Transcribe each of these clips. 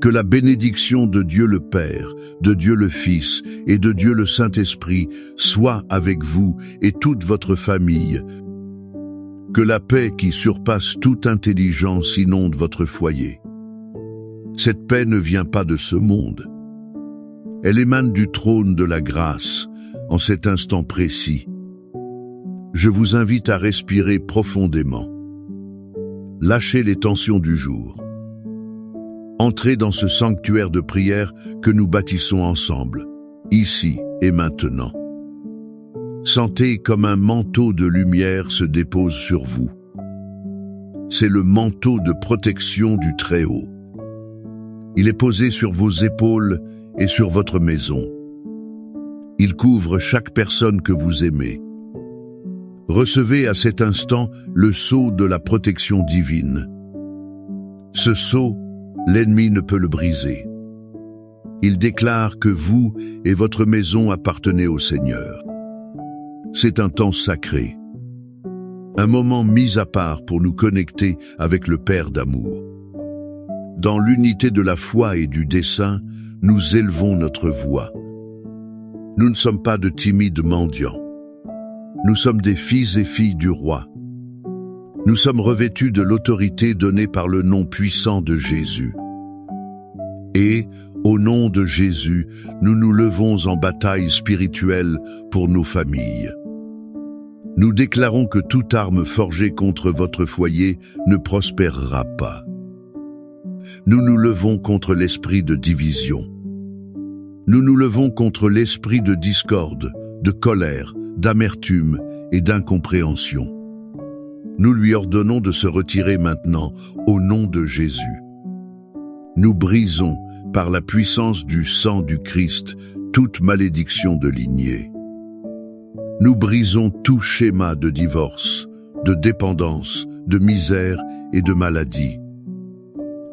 Que la bénédiction de Dieu le Père, de Dieu le Fils et de Dieu le Saint-Esprit soit avec vous et toute votre famille. Que la paix qui surpasse toute intelligence inonde votre foyer. Cette paix ne vient pas de ce monde. Elle émane du trône de la grâce, en cet instant précis. Je vous invite à respirer profondément. Lâchez les tensions du jour. Entrez dans ce sanctuaire de prière que nous bâtissons ensemble, ici et maintenant. Sentez comme un manteau de lumière se dépose sur vous. C'est le manteau de protection du Très-Haut. Il est posé sur vos épaules et sur votre maison. Il couvre chaque personne que vous aimez. Recevez à cet instant le sceau de la protection divine. Ce sceau, l'ennemi ne peut le briser. Il déclare que vous et votre maison appartenez au Seigneur. C'est un temps sacré, un moment mis à part pour nous connecter avec le Père d'amour. Dans l'unité de la foi et du dessein, nous élevons notre voix. Nous ne sommes pas de timides mendiants. Nous sommes des fils et filles du roi. Nous sommes revêtus de l'autorité donnée par le nom puissant de Jésus. Et, au nom de Jésus, nous nous levons en bataille spirituelle pour nos familles. Nous déclarons que toute arme forgée contre votre foyer ne prospérera pas. Nous nous levons contre l'esprit de division. Nous nous levons contre l'esprit de discorde, de colère, d'amertume et d'incompréhension. Nous lui ordonnons de se retirer maintenant, au nom de Jésus. Nous brisons, par la puissance du sang du Christ, toute malédiction de lignée. Nous brisons tout schéma de divorce, de dépendance, de misère et de maladie.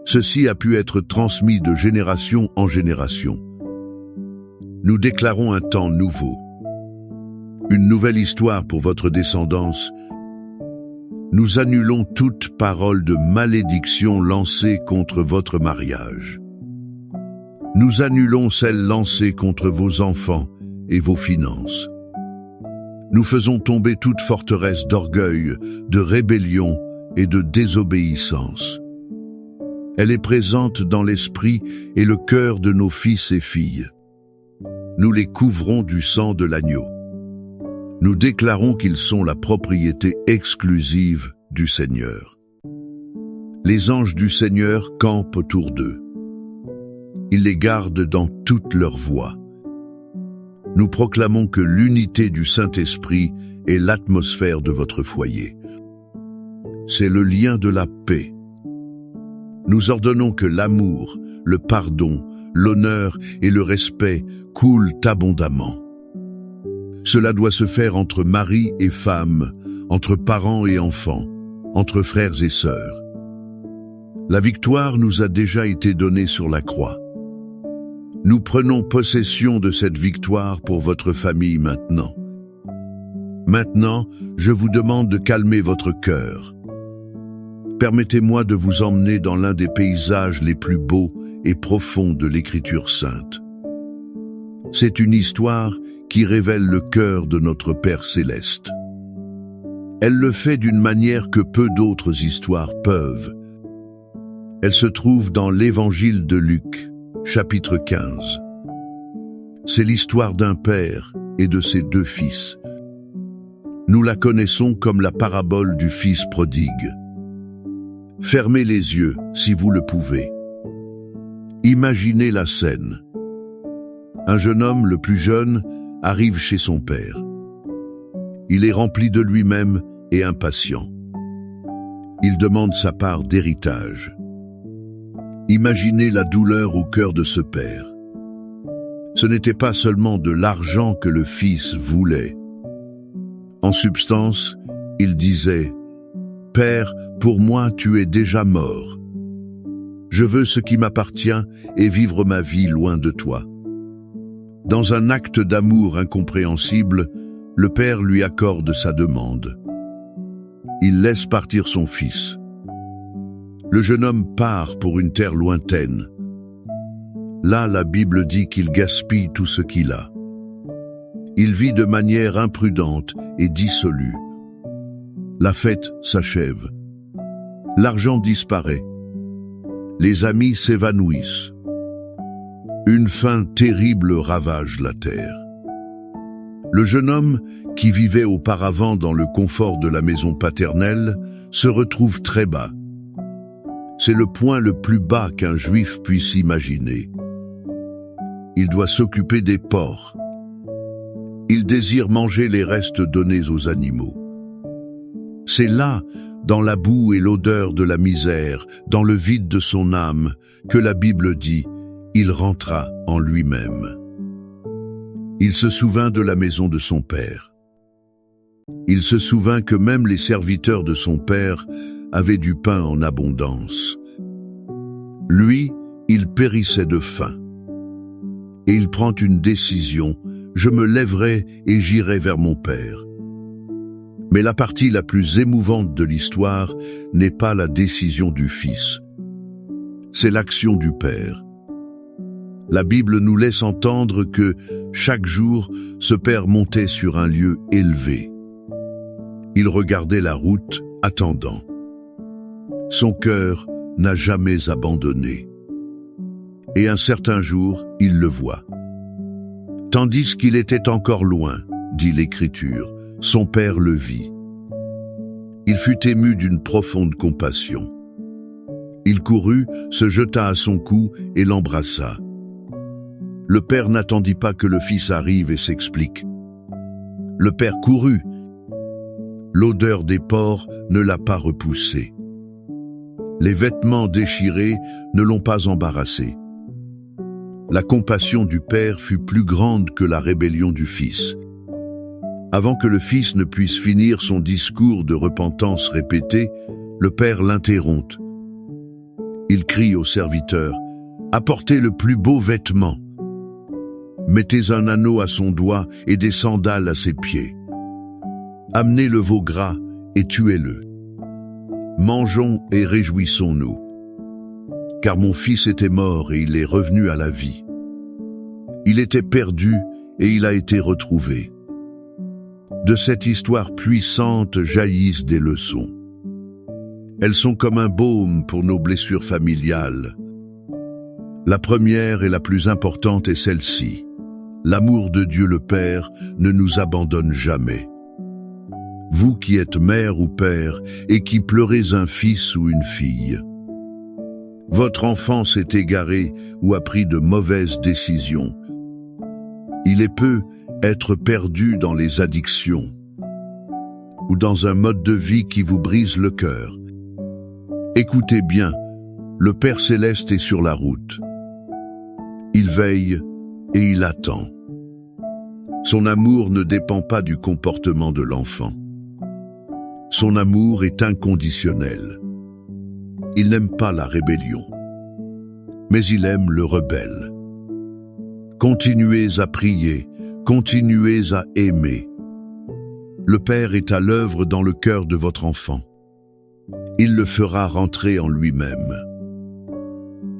Ceci a pu être transmis de génération en génération. Nous déclarons un temps nouveau, une nouvelle histoire pour votre descendance. Nous annulons toute parole de malédiction lancée contre votre mariage. Nous annulons celle lancée contre vos enfants et vos finances. Nous faisons tomber toute forteresse d'orgueil, de rébellion et de désobéissance. Elle est présente dans l'esprit et le cœur de nos fils et filles. Nous les couvrons du sang de l'agneau. Nous déclarons qu'ils sont la propriété exclusive du Seigneur. Les anges du Seigneur campent autour d'eux. Ils les gardent dans toute leur voie. Nous proclamons que l'unité du Saint-Esprit est l'atmosphère de votre foyer. C'est le lien de la paix. Nous ordonnons que l'amour, le pardon, l'honneur et le respect coulent abondamment. Cela doit se faire entre mari et femme, entre parents et enfants, entre frères et sœurs. La victoire nous a déjà été donnée sur la croix. Nous prenons possession de cette victoire pour votre famille maintenant. Maintenant, je vous demande de calmer votre cœur. Permettez-moi de vous emmener dans l'un des paysages les plus beaux et profonds de l'Écriture sainte. C'est une histoire qui révèle le cœur de notre Père céleste. Elle le fait d'une manière que peu d'autres histoires peuvent. Elle se trouve dans l'Évangile de Luc, chapitre 15. C'est l'histoire d'un père et de ses deux fils. Nous la connaissons comme la parabole du fils prodigue. Fermez les yeux si vous le pouvez. Imaginez la scène. Un jeune homme, le plus jeune, arrive chez son père. Il est rempli de lui-même et impatient. Il demande sa part d'héritage. Imaginez la douleur au cœur de ce père. Ce n'était pas seulement de l'argent que le fils voulait. En substance, il disait « Père, pour moi tu es déjà mort. Je veux ce qui m'appartient et vivre ma vie loin de toi. » Dans un acte d'amour incompréhensible, le père lui accorde sa demande. Il laisse partir son fils. Le jeune homme part pour une terre lointaine, Là, la Bible dit qu'il gaspille tout ce qu'il a. Il vit de manière imprudente et dissolue. La fête s'achève. L'argent disparaît. Les amis s'évanouissent. Une faim terrible ravage la terre. Le jeune homme, qui vivait auparavant dans le confort de la maison paternelle, se retrouve très bas. C'est le point le plus bas qu'un juif puisse imaginer. Il doit s'occuper des porcs. Il désire manger les restes donnés aux animaux. C'est là, dans la boue et l'odeur de la misère, dans le vide de son âme, que la Bible dit « Il rentra en lui-même ». Il se souvint de la maison de son père. Il se souvint que même les serviteurs de son père avaient du pain en abondance. Lui, il périssait de faim. Et il prend une décision, je me lèverai et j'irai vers mon père. Mais la partie la plus émouvante de l'histoire n'est pas la décision du fils. C'est l'action du père. La Bible nous laisse entendre que, chaque jour, ce père montait sur un lieu élevé. Il regardait la route, attendant. Son cœur n'a jamais abandonné. Et un certain jour, il le voit. Tandis qu'il était encore loin, dit l'Écriture, son père le vit. Il fut ému d'une profonde compassion. Il courut, se jeta à son cou et l'embrassa. Le père n'attendit pas que le fils arrive et s'explique. Le père courut. L'odeur des porcs ne l'a pas repoussé. Les vêtements déchirés ne l'ont pas embarrassé. La compassion du père fut plus grande que la rébellion du fils. Avant que le fils ne puisse finir son discours de repentance répété, le père l'interrompt. Il crie au serviteur, « Apportez le plus beau vêtement. Mettez un anneau à son doigt et des sandales à ses pieds. Amenez le veau gras et tuez-le. Mangeons et réjouissons-nous. Car mon fils était mort et il est revenu à la vie. Il était perdu et il a été retrouvé. » De cette histoire puissante jaillissent des leçons. Elles sont comme un baume pour nos blessures familiales. La première et la plus importante est celle-ci. L'amour de Dieu le Père ne nous abandonne jamais. Vous qui êtes mère ou père et qui pleurez un fils ou une fille, votre enfant s'est égaré ou a pris de mauvaises décisions. Il est peu être perdu dans les addictions ou dans un mode de vie qui vous brise le cœur. Écoutez bien, le Père Céleste est sur la route. Il veille et il attend. Son amour ne dépend pas du comportement de l'enfant. Son amour est inconditionnel. Il n'aime pas la rébellion, mais il aime le rebelle. Continuez à prier, continuez à aimer. Le Père est à l'œuvre dans le cœur de votre enfant. Il le fera rentrer en lui-même.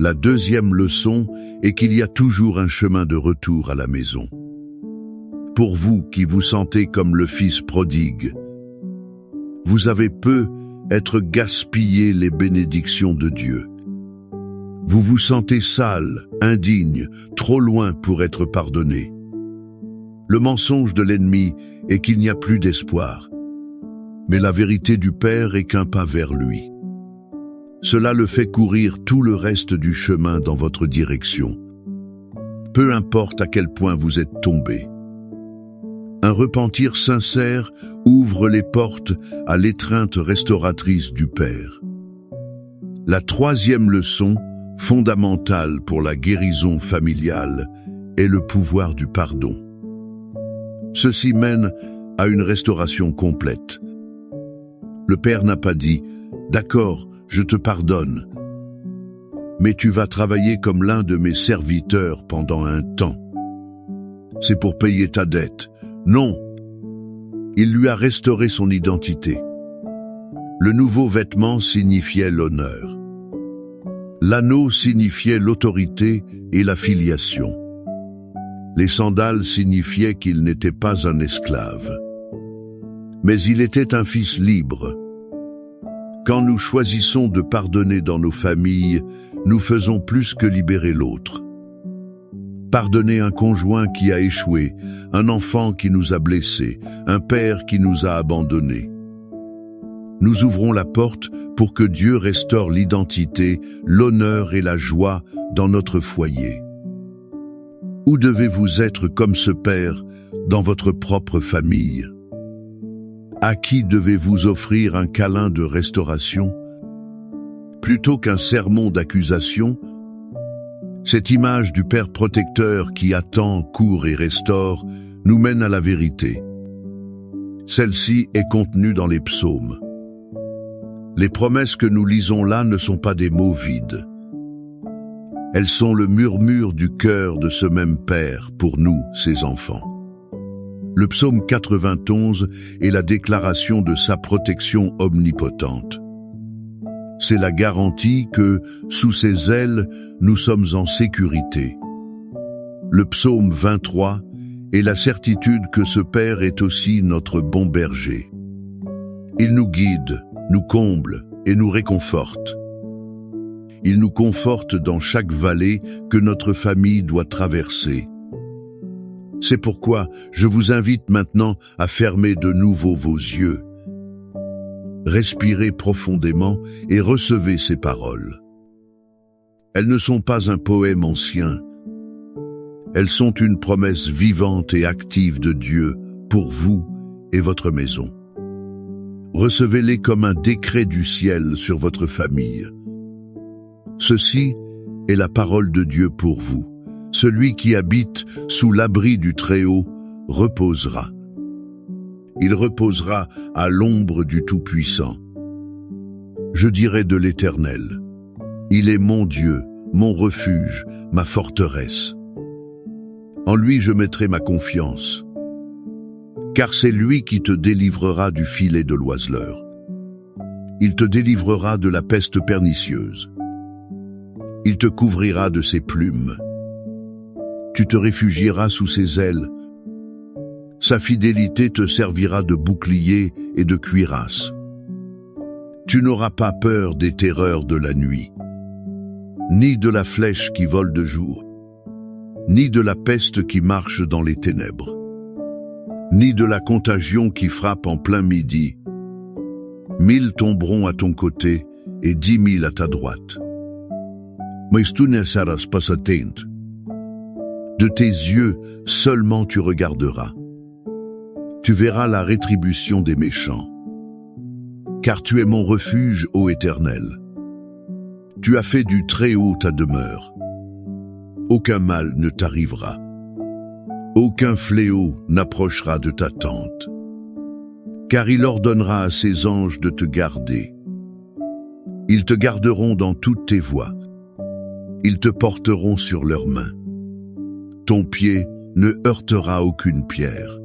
La deuxième leçon est qu'il y a toujours un chemin de retour à la maison. Pour vous qui vous sentez comme le fils prodigue, vous avez peu être gaspillé les bénédictions de Dieu. Vous vous sentez sale, indigne, trop loin pour être pardonné. Le mensonge de l'ennemi est qu'il n'y a plus d'espoir. Mais la vérité du Père est qu'un pas vers lui. Cela le fait courir tout le reste du chemin dans votre direction. Peu importe à quel point vous êtes tombé. Un repentir sincère ouvre les portes à l'étreinte restauratrice du Père. La troisième leçon, fondamentale pour la guérison familiale, est le pouvoir du pardon. Ceci mène à une restauration complète. Le Père n'a pas dit « D'accord, je te pardonne, mais tu vas travailler comme l'un de mes serviteurs pendant un temps. C'est pour payer ta dette. » Non, il lui a restauré son identité. Le nouveau vêtement signifiait l'honneur. L'anneau signifiait l'autorité et la filiation. Les sandales signifiaient qu'il n'était pas un esclave. Mais il était un fils libre. Quand nous choisissons de pardonner dans nos familles, nous faisons plus que libérer l'autre. Pardonner un conjoint qui a échoué, un enfant qui nous a blessés, un père qui nous a abandonnés. Nous ouvrons la porte pour que Dieu restaure l'identité, l'honneur et la joie dans notre foyer. Où devez-vous être comme ce père dans votre propre famille? À qui devez-vous offrir un câlin de restauration? Plutôt qu'un sermon d'accusation, cette image du Père protecteur qui attend, court et restaure nous mène à la vérité. Celle-ci est contenue dans les psaumes. Les promesses que nous lisons là ne sont pas des mots vides. Elles sont le murmure du cœur de ce même Père pour nous, ses enfants. Le psaume 91 est la déclaration de sa protection omnipotente. C'est la garantie que, sous ses ailes, nous sommes en sécurité. Le psaume 23 est la certitude que ce Père est aussi notre bon berger. Il nous guide, nous comble et nous réconforte. Il nous conforte dans chaque vallée que notre famille doit traverser. C'est pourquoi je vous invite maintenant à fermer de nouveau vos yeux. Respirez profondément et recevez ces paroles. Elles ne sont pas un poème ancien. Elles sont une promesse vivante et active de Dieu pour vous et votre maison. Recevez-les comme un décret du ciel sur votre famille. Ceci est la parole de Dieu pour vous. Celui qui habite sous l'abri du Très-Haut reposera. Il reposera à l'ombre du Tout-Puissant. Je dirai de l'Éternel: il est mon Dieu, mon refuge, ma forteresse. En lui je mettrai ma confiance. Car c'est lui qui te délivrera du filet de l'oiseleur. Il te délivrera de la peste pernicieuse. Il te couvrira de ses plumes. Tu te réfugieras sous ses ailes. Sa fidélité te servira de bouclier et de cuirasse. Tu n'auras pas peur des terreurs de la nuit, ni de la flèche qui vole de jour, ni de la peste qui marche dans les ténèbres, ni de la contagion qui frappe en plein midi. 1000 tomberont à ton côté et 10 000 à ta droite. Mais tu ne seras pas atteinte. De tes yeux seulement tu regarderas. Tu verras la rétribution des méchants. Car tu es mon refuge, ô Éternel. Tu as fait du Très-Haut ta demeure. Aucun mal ne t'arrivera. Aucun fléau n'approchera de ta tente. Car il ordonnera à ses anges de te garder. Ils te garderont dans toutes tes voies. Ils te porteront sur leurs mains. Ton pied ne heurtera aucune pierre.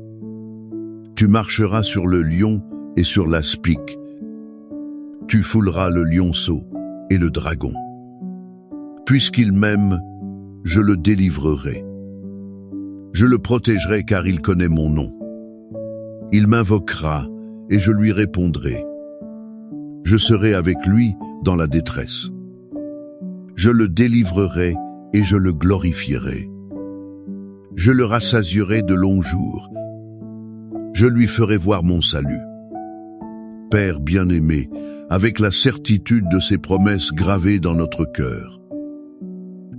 Tu marcheras sur le lion et sur l'aspic. Tu fouleras le lionceau et le dragon. Puisqu'il m'aime, je le délivrerai. Je le protégerai car il connaît mon nom. Il m'invoquera et je lui répondrai. Je serai avec lui dans la détresse. Je le délivrerai et je le glorifierai. Je le rassasierai de longs jours. Je lui ferai voir mon salut. Père bien-aimé, avec la certitude de ses promesses gravées dans notre cœur,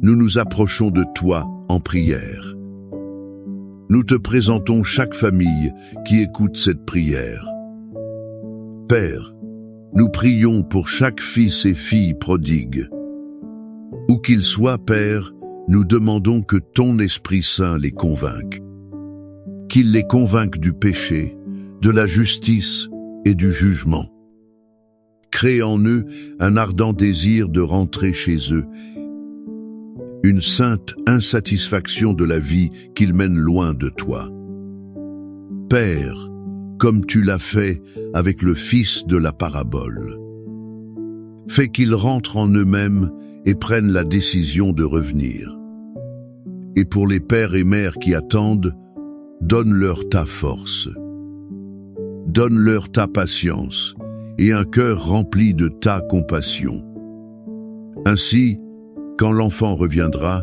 nous nous approchons de toi en prière. Nous te présentons chaque famille qui écoute cette prière. Père, nous prions pour chaque fils et fille prodigue. Où qu'ils soient, Père, nous demandons que ton Esprit Saint les convainque. Qu'il les convainque du péché, de la justice et du jugement. Crée en eux un ardent désir de rentrer chez eux, une sainte insatisfaction de la vie qu'ils mènent loin de toi. Père, comme tu l'as fait avec le fils de la parabole, fais qu'ils rentrent en eux-mêmes et prennent la décision de revenir. Et pour les pères et mères qui attendent, donne-leur ta force. Donne-leur ta patience et un cœur rempli de ta compassion. Ainsi, quand l'enfant reviendra,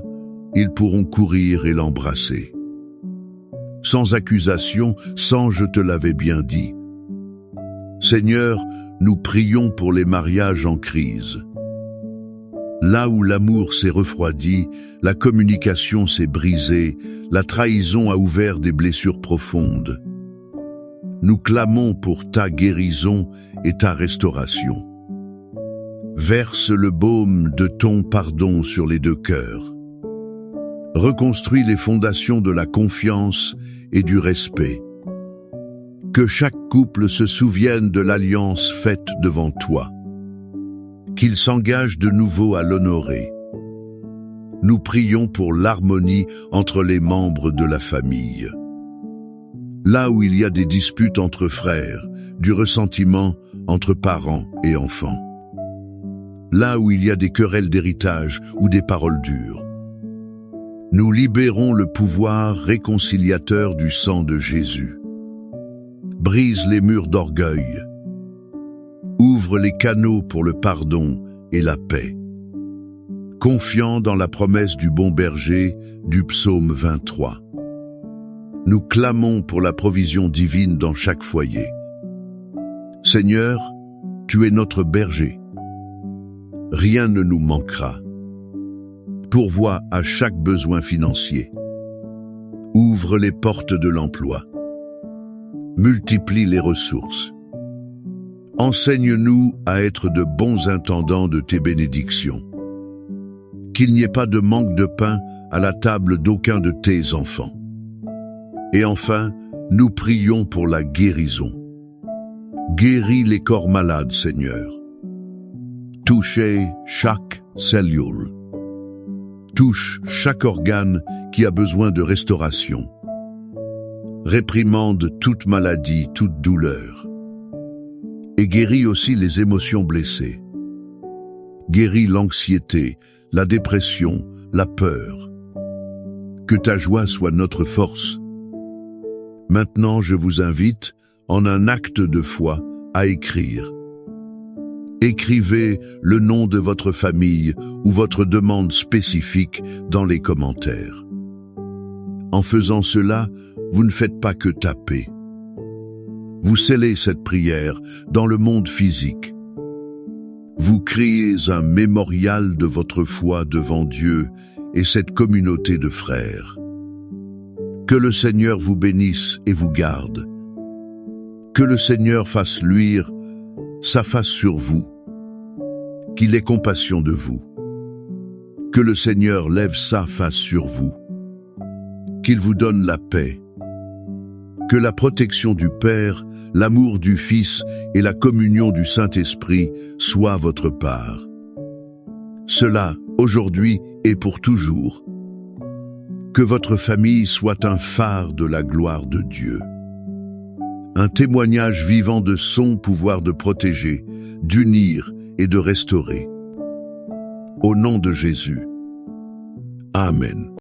ils pourront courir et l'embrasser. Sans accusation, sans je te l'avais bien dit. Seigneur, nous prions pour les mariages en crise. Là où l'amour s'est refroidi, la communication s'est brisée, la trahison a ouvert des blessures profondes. Nous clamons pour ta guérison et ta restauration. Verse le baume de ton pardon sur les deux cœurs. Reconstruis les fondations de la confiance et du respect. Que chaque couple se souvienne de l'alliance faite devant toi. Qu'il s'engage de nouveau à l'honorer. Nous prions pour l'harmonie entre les membres de la famille. Là où il y a des disputes entre frères, du ressentiment entre parents et enfants. Là où il y a des querelles d'héritage ou des paroles dures. Nous libérons le pouvoir réconciliateur du sang de Jésus. Brise les murs d'orgueil. Ouvre les canaux pour le pardon et la paix. Confiant dans la promesse du bon berger du psaume 23. Nous clamons pour la provision divine dans chaque foyer. Seigneur, tu es notre berger. Rien ne nous manquera. Pourvois à chaque besoin financier. Ouvre les portes de l'emploi. Multiplie les ressources. Enseigne-nous à être de bons intendants de tes bénédictions. Qu'il n'y ait pas de manque de pain à la table d'aucun de tes enfants. Et enfin, nous prions pour la guérison. Guéris les corps malades, Seigneur. Touchez chaque cellule. Touche chaque organe qui a besoin de restauration. Réprimande toute maladie, toute douleur. Et guéris aussi les émotions blessées. Guéris l'anxiété, la dépression, la peur. Que ta joie soit notre force. Maintenant, je vous invite, en un acte de foi, à écrire. Écrivez le nom de votre famille ou votre demande spécifique dans les commentaires. En faisant cela, vous ne faites pas que taper. Vous scellez cette prière dans le monde physique. Vous créez un mémorial de votre foi devant Dieu et cette communauté de frères. Que le Seigneur vous bénisse et vous garde. Que le Seigneur fasse luire sa face sur vous. Qu'il ait compassion de vous. Que le Seigneur lève sa face sur vous. Qu'il vous donne la paix. Que la protection du Père, l'amour du Fils et la communion du Saint-Esprit soient votre part. Cela, aujourd'hui et pour toujours. Que votre famille soit un phare de la gloire de Dieu. Un témoignage vivant de son pouvoir de protéger, d'unir et de restaurer. Au nom de Jésus. Amen.